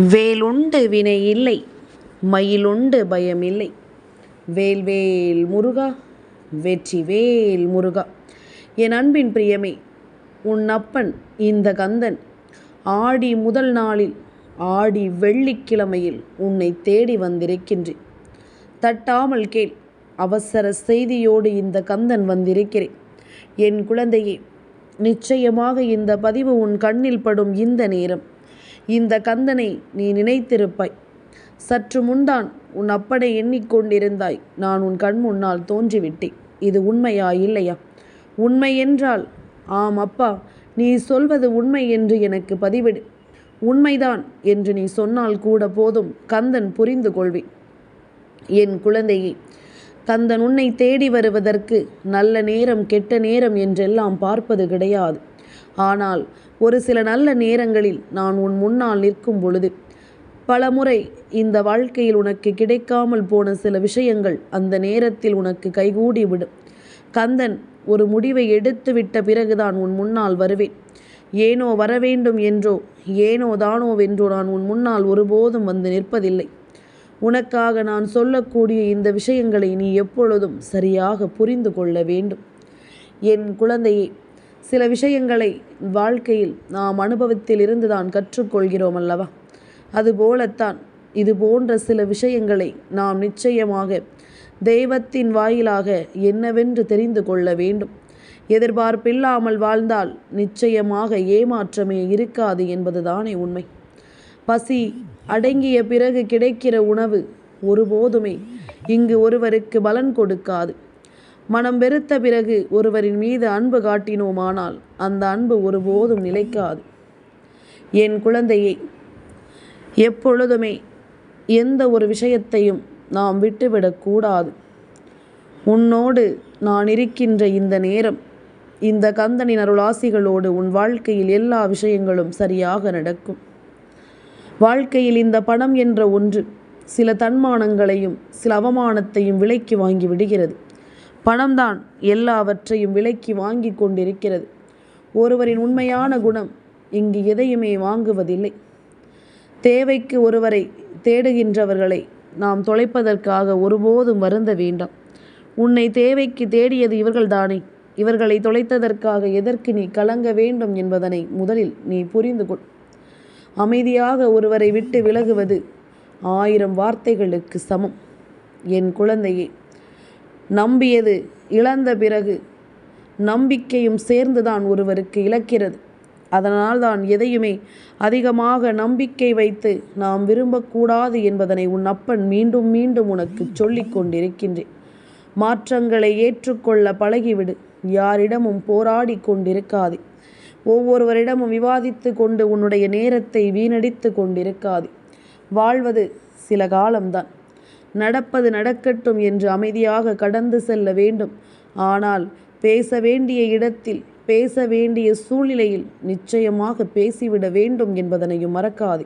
வேலுண்டு வினை இல்லை, மயிலுண்டு பயமில்லை. வேல்வேல் முருகா, வெற்றி வேல் முருகா. என் அன்பின் பிரியமே, உன் அப்பன் இந்த கந்தன் ஆடி முதல் நாளில் ஆடி வெள்ளிக்கிழமையில் உன்னை தேடி வந்திருக்கின்றேன். தட்டாமல் கேள், அவசர செய்தியோடு இந்த கந்தன் வந்திருக்கிறேன். என் குழந்தையே, நிச்சயமாக இந்த பதிவு உன் கண்ணில் படும் இந்த நேரம் இந்த கந்தனை நீ நினைத்திருப்பாய். சற்று முன்தான் உன் அப்பனை எண்ணிக்கொண்டிருந்தாய். நான் உன் கண் முன்னால் தோன்றிவிட்டேன். இது உண்மையா இல்லையா? உண்மை என்றால் ஆம் அப்பா, நீ சொல்வது உண்மை என்று எனக்கு பதிவிடு. உண்மைதான் என்று நீ சொன்னால் கூட போதும், கந்தன் புரிந்து கொள்வேன். என் குழந்தையே, கந்தன் உன்னை தேடி வருவதற்கு நல்ல நேரம் கெட்ட நேரம் என்றெல்லாம் பார்ப்பது கிடையாது. ஆனால் ஒரு சில நல்ல நேரங்களில் நான் உன் முன்னால் நிற்கும் பொழுது பலமுறை இந்த வாழ்க்கையில் உனக்கு கிடைக்காமல் போன சில விஷயங்கள் அந்த நேரத்தில் உனக்கு கைகூடிவிடும். கந்தன் ஒரு முடிவை எடுத்துவிட்ட பிறகுதான் உன் முன்னால் வருவேன். ஏனோ வரவேண்டும் என்றோ ஏனோ தானோவென்றோ நான் உன் முன்னால் ஒருபோதும் வந்து நிற்பதில்லை. உனக்காக நான் சொல்லக்கூடிய இந்த விஷயங்களை நீ எப்பொழுதும் சரியாக புரிந்து கொள்ள வேண்டும். என் குழந்தையே, சில விஷயங்களை வாழ்க்கையில் நாம் அனுபவத்தில் இருந்து தான் கற்றுக்கொள்கிறோம் அல்லவா? அதுபோலத்தான் இது போன்ற சில விஷயங்களை நாம் நிச்சயமாக தெய்வத்தின் வாயிலாக என்னவென்று தெரிந்து கொள்ள வேண்டும். எதிர்பார்ப்பில்லாமல் வாழ்ந்தால் நிச்சயமாக ஏமாற்றமே இருக்காது என்பதுதானே உண்மை. பசி அடங்கிய பிறகு கிடைக்கிற உணவு ஒருபோதுமே இங்கு ஒருவருக்கு பலன் கொடுக்காது. மனம் வெறுத்த பிறகு ஒருவரின் மீது அன்பு காட்டினோமானால் அந்த அன்பு ஒருபோதும் நிலைக்காது. என் குழந்தையை, எப்பொழுதுமே எந்த ஒரு விஷயத்தையும் நாம் விட்டுவிடக்கூடாது. உன்னோடு நான் இருக்கின்ற இந்த நேரம், இந்த கந்தனின் அருளாசிகளோடு உன் வாழ்க்கையில் எல்லா விஷயங்களும் சரியாக நடக்கும். வாழ்க்கையில் இந்த பணம் என்ற ஒன்று சில தன்மானங்களையும் சில அவமானத்தையும் விலைக்கு வாங்கி விடுகிறது. பணம்தான் எல்லாவற்றையும் விலைக்கு வாங்கி கொண்டிருக்கிறது. ஒருவரின் உண்மையான குணம் இங்கு எதையுமே வாங்குவதில்லை. தேவைக்கு ஒருவரை தேடுகின்றவர்களை நாம் தொலைப்பதற்காக ஒருபோதும் வருந்த வேண்டாம். உன்னை தேவைக்கு தேடியது இவர்கள்தானே. இவர்களை தொலைத்ததற்காக எதற்கு நீ கலங்க வேண்டும் என்பதனை முதலில் நீ புரிந்து கொள். அமைதியாக ஒருவரை விட்டு விலகுவது 1000 வார்த்தைகளுக்கு சமம். என் குழந்தையே, நம்பியது இழந்த பிறகு நம்பிக்கையும் சேர்ந்துதான் ஒருவருக்கு இழக்கிறது. அதனால்தான் எதையுமே அதிகமாக நம்பிக்கை வைத்து நாம் விரும்பக்கூடாது என்பதனை உன் அப்பன் மீண்டும் மீண்டும் உனக்கு சொல்லிக் கொண்டிருக்கின்றேன். மாற்றங்களை ஏற்றுக்கொள்ள பழகிவிடு. யாரிடமும் போராடி கொண்டிருக்காதே. ஒவ்வொருவரிடமும் விவாதித்து கொண்டு உன்னுடைய நேரத்தை வீணடித்து கொண்டிருக்காதே. வாழ்வது சில காலம்தான். நடப்பது நடக்கட்டும் என்று அமைதியாக கடந்து செல்ல வேண்டும். ஆனால் பேச வேண்டிய இடத்தில் பேச வேண்டிய சூழ்நிலையில் நிச்சயமாக பேசிவிட வேண்டும் என்பதனையும் மறக்காதே.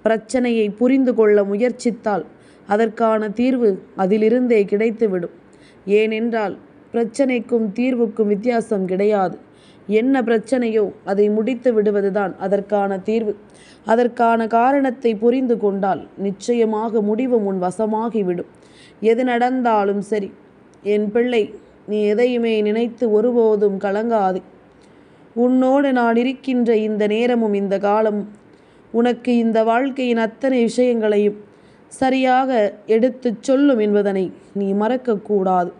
பிரச்சனையை புரிந்து கொள்ள முயற்சித்தால் அதற்கான தீர்வு அதிலிருந்தே கிடைத்துவிடும். ஏனென்றால் பிரச்சனைக்கும் தீர்வுக்கும் வித்தியாசம் கிடையாது. என்ன பிரச்சனையோ அதை முடித்து விடுவதுதான் அதற்கான தீர்வு. அதற்கான காரணத்தை புரிந்து கொண்டால் நிச்சயமாக முடிவு உன் வசமாகிவிடும். எது நடந்தாலும் சரி என் பிள்ளை, நீ எதையுமே நினைத்து ஒருபோதும் கலங்காதே. உன்னோடு நான் இருக்கின்ற இந்த நேரமும் இந்த காலமும் உனக்கு இந்த வாழ்க்கையின் அத்தனை விஷயங்களையும் சரியாக எடுத்துச் சொல்லும் என்பதனை நீ மறக்கக்கூடாது.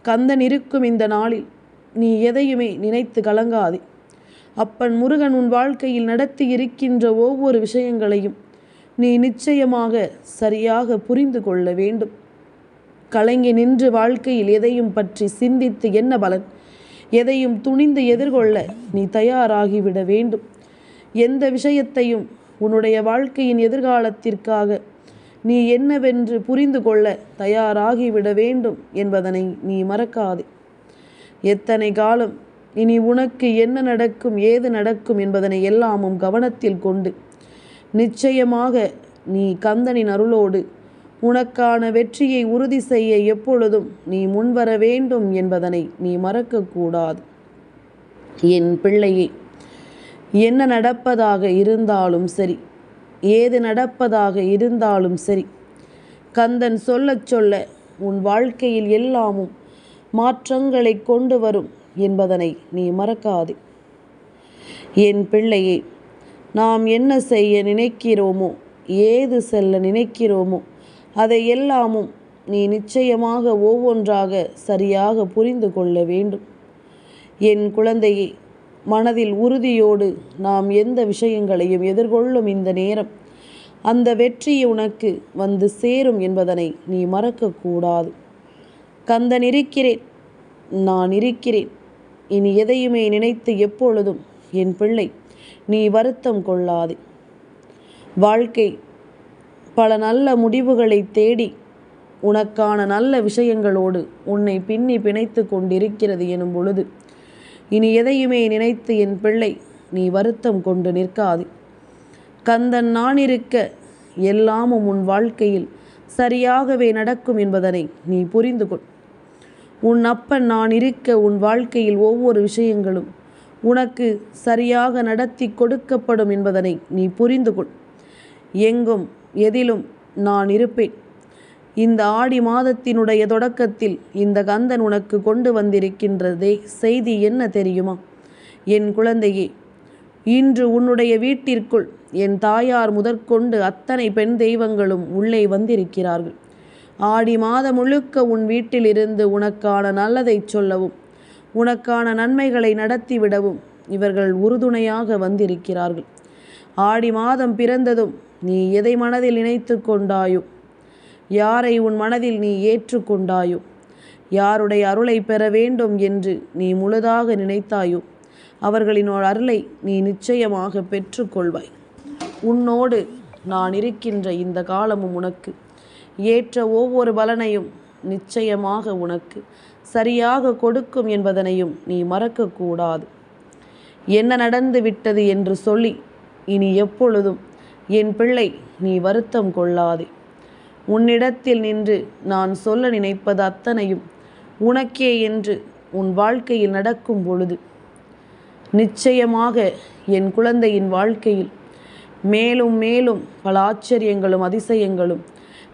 கந்தன் இருக்கும் இந்த நாளில் நீ எதையுமே நினைத்து கலங்காதே. அப்பன் முருகன் உன் வாழ்க்கையில் நடத்தி இருக்கின்ற ஒவ்வொரு விஷயங்களையும் நீ நிச்சயமாக சரியாக புரிந்து கொள்ள வேண்டும். கலங்கி நின்று வாழ்க்கையில் எதையும் பற்றி சிந்தித்து என்ன பலன்? எதையும் துணிந்து எதிர்கொள்ள நீ தயாராகிவிட வேண்டும். எந்த விஷயத்தையும் உன்னுடைய வாழ்க்கையின் எதிர்காலத்திற்காக நீ என்னவென்று புரிந்து கொள்ள தயாராகிவிட வேண்டும் என்பதனை நீ மறக்காதே. எத்தனை காலம் இனி உனக்கு என்ன நடக்கும் ஏது நடக்கும் என்பதனை எல்லாமும் கவனத்தில் கொண்டு நிச்சயமாக நீ கந்தனின் அருளோடு உனக்கான வெற்றியை உறுதி செய்ய எப்பொழுதும் நீ முன்வர வேண்டும் என்பதனை நீ மறக்கக்கூடாது. என் பிள்ளையே, என்ன நடப்பதாக இருந்தாலும் சரி, ஏது நடப்பதாக இருந்தாலும் சரி, கந்தன் சொல்லச் சொல்ல உன் வாழ்க்கையில் எல்லாமும் மாற்றங்களை கொண்டு வரும் என்பதனை நீ மறக்காதே. என் பிள்ளையே, நாம் என்ன செய்ய நினைக்கிறோமோ, ஏது செல்ல நினைக்கிறோமோ, அதை எல்லாமும் நீ நிச்சயமாக ஒவ்வொன்றாக சரியாக புரிந்து கொள்ள வேண்டும். என் குழந்தையே, மனதில் உறுதியோடு நாம் எந்த விஷயங்களையும் எதிர்கொள்ளும் இந்த நேரம் அந்த வெற்றி உனக்கு வந்து சேரும் என்பதனை நீ மறக்கக்கூடாது. கந்தன் இருக்கிறேன், நான் இருக்கிறேன். இனி எதையுமே நினைத்து எப்பொழுதும் என் பிள்ளை நீ வருத்தம் கொள்ளாதே. வாழ்க்கை பல நல்ல முடிவுகளை தேடி உனக்கான நல்ல விஷயங்களோடு உன்னை பின்னி பிணைத்து கொண்டிருக்கிறது எனும் பொழுது இனி எதையுமே நினைத்து என் பிள்ளை நீ வருத்தம் கொண்டு நிற்காதே. கந்தன் நான் இருக்க எல்லாமும் உன் வாழ்க்கையில் சரியாகவே நடக்கும் என்பதனை நீ புரிந்து கொள். உன் அப்பன் நான் இருக்க உன் வாழ்க்கையில் ஒவ்வொரு விஷயங்களும் உனக்கு சரியாக நடத்தி கொடுக்கப்படும் என்பதனை நீ புரிந்து கொள். எங்கும் எதிலும் நான் இருப்பேன். இந்த ஆடி மாதத்தினுடைய தொடக்கத்தில் இந்த கந்தன் உனக்கு கொண்டு வந்திருக்கின்றதே செய்தி என்ன தெரியுமா? என் குழந்தையே, இன்று உன்னுடைய வீட்டிற்குள் என் தாயார் முதற்கொண்டு அத்தனை பெண் தெய்வங்களும் உள்ளே வந்திருக்கிறார்கள். ஆடி மாதம் முழுக்க உன் வீட்டிலிருந்து உனக்கான நல்லதை சொல்லவும் உனக்கான நன்மைகளை நடத்திவிடவும் இவர்கள் உறுதுணையாக வந்திருக்கிறார்கள். ஆடி மாதம் பிறந்ததும் நீ எதை மனதில் நினைத்து கொண்டாயோ, யாரை உன் மனதில் நீ ஏற்றுக்கொண்டாயோ, யாருடைய அருளை பெற வேண்டும் என்று நீ முழுதாக நினைத்தாயோ, அவர்களின் அருளை நீ நிச்சயமாக பெற்றுக்கொள்வாய். உன்னோடு நான் இருக்கின்ற இந்த காலமும் உனக்கு ஏற்ற ஒவ்வொரு பலனையும் நிச்சயமாக உனக்கு சரியாக கொடுக்கும் என்பதனையும் நீ மறக்கக்கூடாது. என்ன நடந்து விட்டது என்று சொல்லி இனி எப்பொழுதும் என் பிள்ளை நீ வருத்தம் கொள்ளாதே. உன்னிடத்தில் நின்று நான் சொல்ல நினைப்பது அத்தனையும் உனக்கே என்று உன் வாழ்க்கையில் நடக்கும் பொழுது நிச்சயமாக என் குழந்தையின் வாழ்க்கையில் மேலும் மேலும் பல ஆச்சரியங்களும் அதிசயங்களும்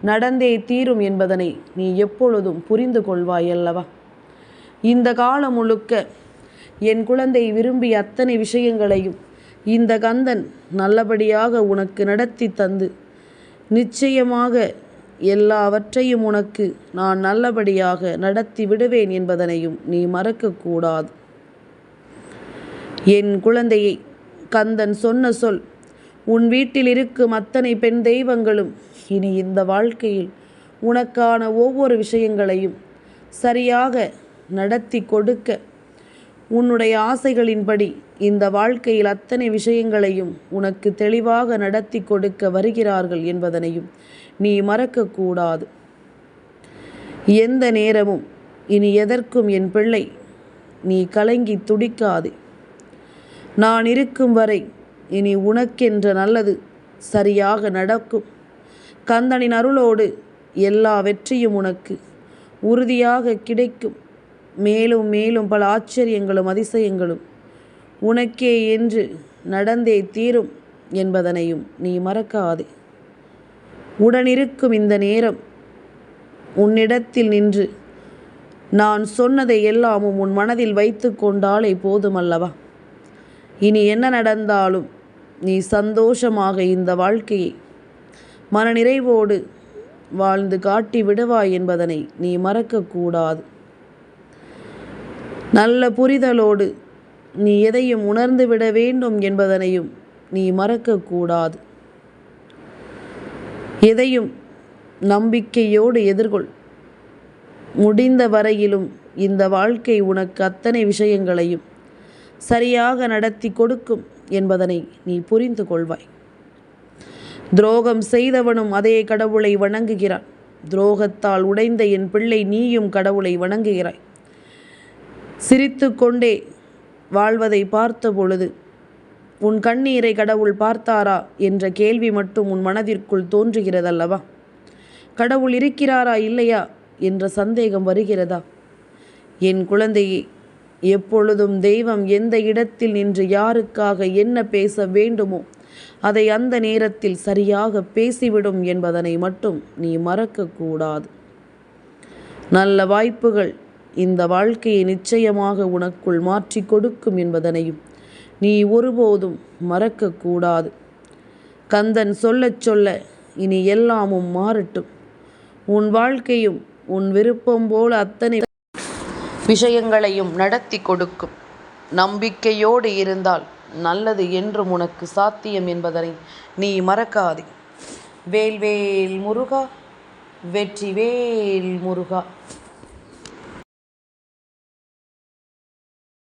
நடந்தே தீரும் என்பதனை நீ எப்பொழுதும் புரிந்து கொள்வாய் அல்லவா? இந்த காலம் முழுக்க என் குழந்தை விரும்பிய அத்தனை விஷயங்களையும் இந்த கந்தன் நல்லபடியாக உனக்கு நடத்தி தந்து நிச்சயமாக எல்லாவற்றையும் உனக்கு நான் நல்லபடியாக நடத்தி விடுவேன் என்பதனையும் நீ மறக்கக்கூடாது. என் குழந்தையை, கந்தன் சொன்ன சொல் உன் வீட்டில் இருக்கும் அத்தனை பெண் தெய்வங்களும் இனி இந்த வாழ்க்கையில் உனக்கான ஒவ்வொரு விஷயங்களையும் சரியாக நடத்தி கொடுக்க, உன்னுடைய ஆசைகளின்படி இந்த வாழ்க்கையில் அத்தனை விஷயங்களையும் உனக்கு தெளிவாக நடத்தி கொடுக்க வருகிறார்கள் என்பதனையும் நீ மறக்கக்கூடாது. எந்த நேரமும் இனி எதற்கும் என் பிள்ளை நீ கலங்கி துடிக்காதே. நான் இருக்கும் வரை இனி உனக்கென்ற நல்லது சரியாக நடக்கும். கந்தனின் அருளோடு எல்லா வெற்றியும் உனக்கு உறுதியாக கிடைக்கும். மேலும் மேலும் பல ஆச்சரியங்களும் அதிசயங்களும் உனக்கே என்று நடந்தே தீரும் என்பதனையும் நீ மறக்காதே. உடனிருக்கும் இந்த நேரம் உன்னிடத்தில் நின்று நான் சொன்னதை எல்லாமும் உன் மனதில் வைத்து கொண்டாலே போதுமல்லவா? இனி என்ன நடந்தாலும் நீ சந்தோஷமாக இந்த வாழ்க்கையை மனநிறைவோடு வாழ்ந்து காட்டி விடுவாய் என்பதனை நீ மறக்கக்கூடாது. நல்ல புரிதலோடு நீ எதையும் உணர்ந்து விட வேண்டும் என்பதனையும் நீ மறக்கக்கூடாது. எதையும் நம்பிக்கையோடு எதிர்கொள். முடிந்த வரையிலும் இந்த வாழ்க்கை உனக்கு அத்தனை விஷயங்களையும் சரியாக நடத்தி கொடுக்கும் என்பதனை நீ புரிந்து கொள்வாய். துரோகம் செய்தவனும் அதே கடவுளை வணங்குகிறான். துரோகத்தால் உடைந்த என் பிள்ளை, நீயும் கடவுளை வணங்குகிறாய். சிரித்து கொண்டே வாழ்வதை பார்த்த பொழுது உன் கண்ணீரை கடவுள் பார்த்தாரா என்ற கேள்வி மட்டும் உன் மனதிற்குள் தோன்றுகிறதல்லவா? கடவுள் இருக்கிறாரா இல்லையா என்ற சந்தேகம் வருகிறதா? என் குழந்தையே, எப்பொழுதும் தெய்வம் எந்த இடத்தில் நின்று யாருக்காக என்ன பேச வேண்டுமோ அதை அந்த நேரத்தில் சரியாக பேசிவிடும் என்பதனை மட்டும் நீ மறக்கக்கூடாது. நல்ல வாய்ப்புகள் இந்த வாழ்க்கையை நிச்சயமாக உனக்குள் மாற்றி கொடுக்கும் என்பதனையும் நீ ஒருபோதும் மறக்கக்கூடாது. கந்தன் சொல்லச் சொல்ல இனி எல்லாமும் மாறட்டும். உன் வாழ்க்கையும் உன் விருப்பம் போல அத்தனை விஷயங்களையும் நடத்தி கொடுக்கும். நம்பிக்கையோடு இருந்தால் நல்லது என்றும் உனக்கு சாத்தியம் என்பதனை நீ மறக்காதே. வேல்வேல் முருகா, வெற்றிவேல் முருகா.